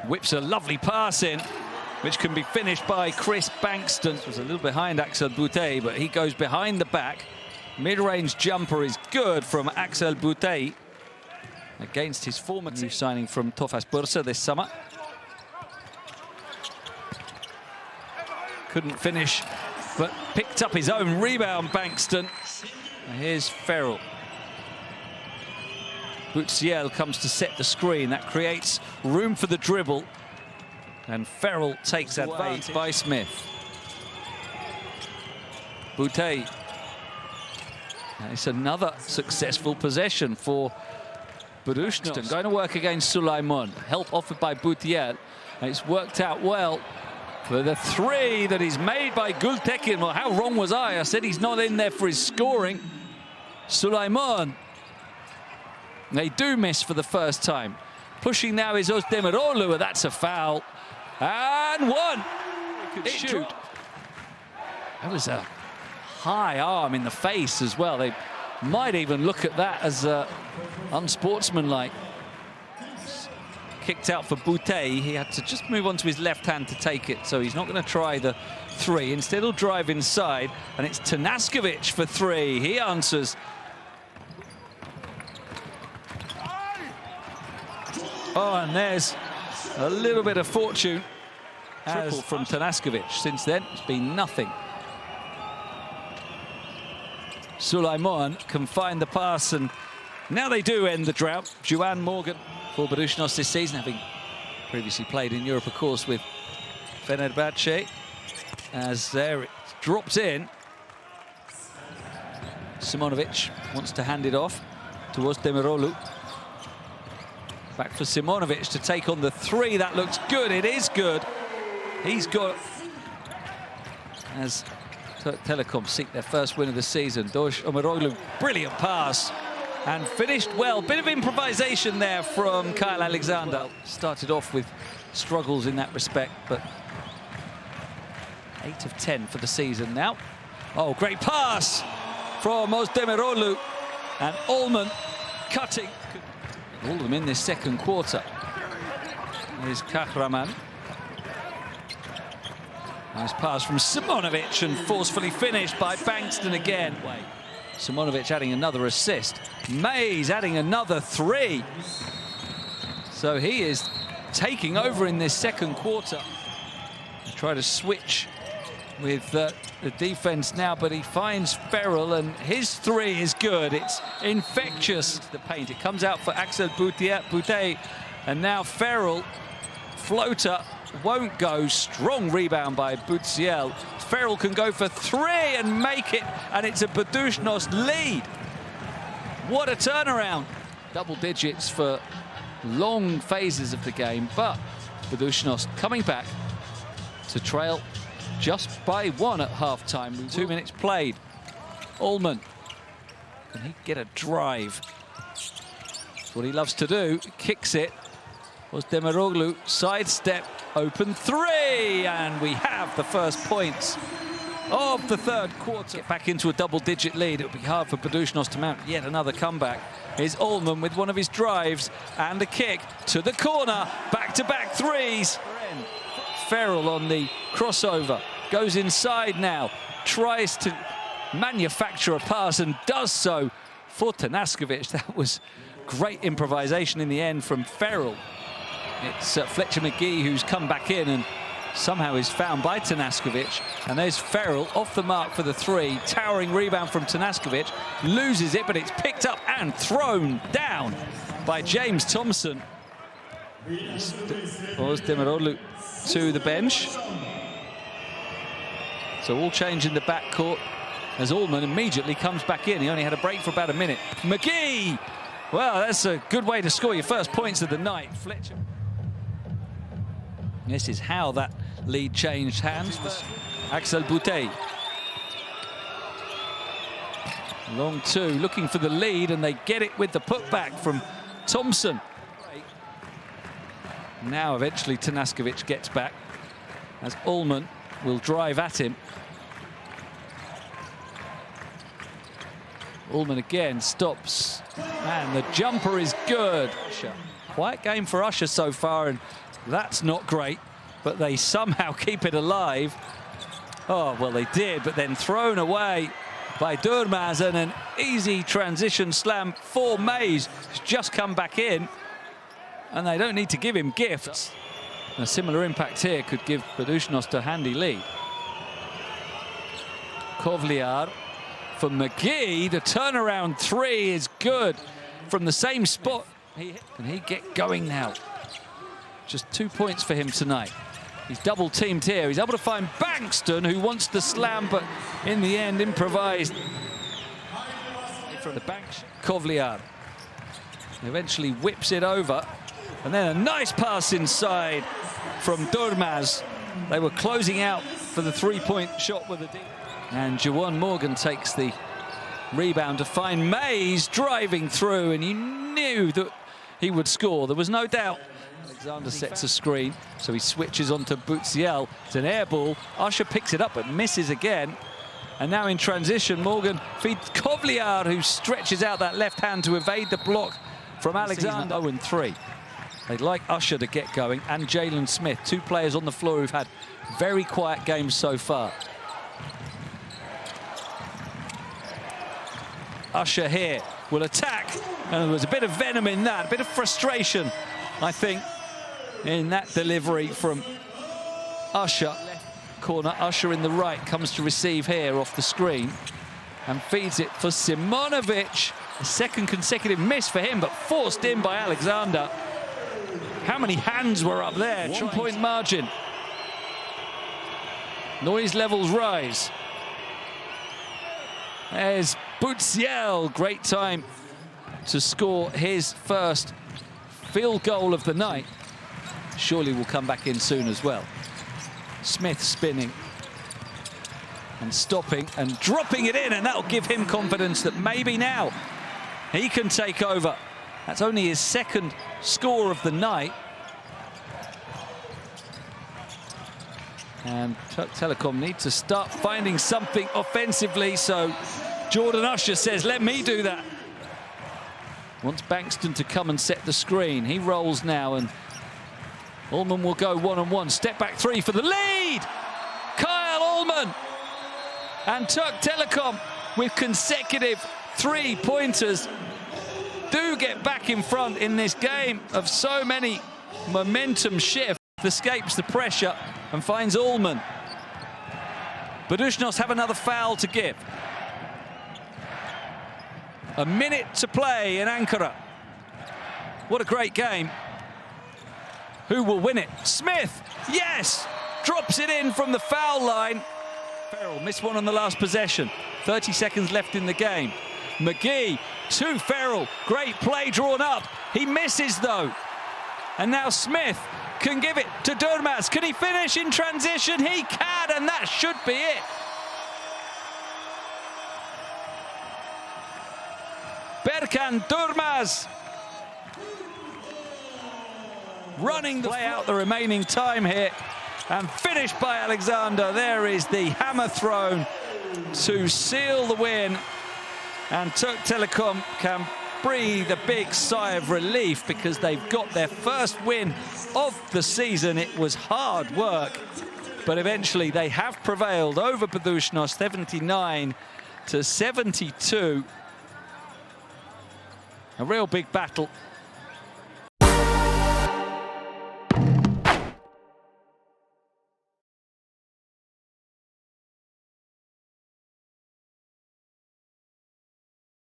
whips a lovely pass in, which can be finished by Chris Bankston. It was a little behind Axel Boutet, but he goes behind the back. Mid-range jumper is good from Axel Boutet against his former team. Signing from Tofaş Bursa this summer. Couldn't finish, but picked up his own rebound, Bankston. And here's Ferrell. Buducnost comes to set the screen. That creates room for the dribble. And Ferrell takes advantage by Smith. Boutet. And it's another successful possession for Buducnost. Going to work against Sulaiman. Help offered by Buducnost. And it's worked out well for the three that is made by Gültekin. Well, how wrong was I? I said he's not in there for his scoring. Sulaiman. They do miss for the first time. Pushing now is Özdemiroğlu. That's a foul. And one. Shoot. That was a high arm in the face as well. They might even look at that as unsportsmanlike. Kicked out for Boutet. He had to just move on to his left hand to take it, so he's not going to try the three. Instead, he'll drive inside, and it's Tanaskovic for three. He answers. Oh, and there's a little bit of fortune. Triple from Tanaskovic. Since then, it's been nothing. Sulaiman can find the pass, and now they do end the drought. Juan Morgan for Buducnost this season, having previously played in Europe, of course, with Fenerbahce. As there it drops in. Simonovic wants to hand it off to Özdemiroğlu. Back for Simonovic to take on the three. That looks good. It is good. He's got, as Turk Telekom seek their first win of the season. Özdemiroğlu, brilliant pass. And finished well. Bit of improvisation there from Kyle Alexander. Started off with struggles in that respect, but 8 of 10 for the season now. Oh, great pass from Özdemiroğlu. And Ullman cutting. All of them in this second quarter. Here's Kahraman. Nice pass from Simonovic and forcefully finished by Bankston again. Simonovic adding another assist. Mays adding another three. So he is taking over in this second quarter. Try to switch with the defense now, but he finds Ferrell, and his three is good. It's infectious. The paint. It comes out for Axel Boutet, and now Ferrell. Floater won't go. Strong rebound by Buducnost. Ferrell can go for three and make it, and it's a Buducnost lead. What a turnaround. Double digits for long phases of the game, but Buducnost coming back to trail just by one at half-time. 2 minutes played. Ullman. Can he get a drive? That's what he loves to do. Kicks it. Özdemiroğlu, sidestep, open three, and we have the first points of the third quarter. Get back into a double-digit lead. It'll be hard for Buducnost to mount yet another comeback. Here's Ullman with one of his drives and a kick to the corner. Back-to-back threes. Ferrell on the crossover, goes inside now, tries to manufacture a pass and does so for Tanaskovic. That was great improvisation in the end from Ferrell. It's Fletcher McGee who's come back in and somehow is found by Tanaskovic. And there's Ferrell off the mark for the three. Towering rebound from Tanaskovic. Loses it, but it's picked up and thrown down by James Thompson. Özdemiroğlu to the bench. So all change in the backcourt as Ullman immediately comes back in. He only had a break for about a minute. McGee! Well, that's a good way to score your first points of the night. Fletcher. This is how that lead changed hands for Axel Boutet. Long two, looking for the lead, and they get it with the putback from Thompson. Now eventually Tanaskovic gets back as Ullman will drive at him. Ullman again stops, and the jumper is good. quiet game for Usher so far, and that's not great, but they somehow keep it alive. Oh, well, they did, but then thrown away by Durmaz, and an easy transition slam for Mays, who's just come back in, and they don't need to give him gifts. And a similar impact here could give Buducnost a handy lead. Kovliar for McGee. The turnaround three is good from the same spot. Can he get going now? Just 2 points for him tonight. He's double teamed here. He's able to find Bankston, who wants the slam, but in the end improvised from the bank. Kovliar eventually whips it over, and then a nice pass inside from Durmaz. They were closing out for the three-point shot with a deep. And Juwan Morgan takes the rebound to find Mays driving through, and he knew that he would score. There was no doubt. Alexander sets a screen, so he switches onto Butsiel. It's an air ball. Usher picks it up but misses again. And now in transition, Morgan feeds Kovliar, who stretches out that left hand to evade the block from Alexander. 0-3. They'd like Usher to get going, and Jalen Smith, two players on the floor who've had very quiet games so far. Usher here will attack, and there was a bit of venom in that, a bit of frustration, I think, in that delivery from Usher. Left corner, Usher in the right, comes to receive here off the screen and feeds it for Simonovic. A second consecutive miss for him, but forced in by Alexander. How many hands were up there? 1 point margin. Noise levels rise. There's Butsiel, great time to score his first field goal of the night. Surely will come back in soon as well. Smith spinning and stopping and dropping it in, and that'll give him confidence that maybe now he can take over. That's only his second score of the night. And Turk Telekom need to start finding something offensively, so Jordan Usher says, let me do that. Wants Bankston to come and set the screen. He rolls now, and Ullman will go one-on-one. Step back three for the lead! Kyle Ullman! And Turk Telekom with consecutive three-pointers do get back in front in this game of so many momentum shifts. Escapes the pressure and finds Ullman. Buducnost have another foul to give. A minute to play in Ankara. What a great game. Who will win it? Smith, yes! Drops it in from the foul line. Ferrell missed one on the last possession. 30 seconds left in the game. McGee to Ferrell. Great play drawn up. He misses though. And now Smith can give it to Durmaz. Can he finish in transition? He can, and that should be it. Berkan Durmaz running the play out the remaining time here, and finished by Alexander. There is the hammer thrown to seal the win, and Turk Telekom can breathe a big sigh of relief because they've got their first win of the season. It was hard work, but eventually they have prevailed over Buducnost, 79-72. A real big battle.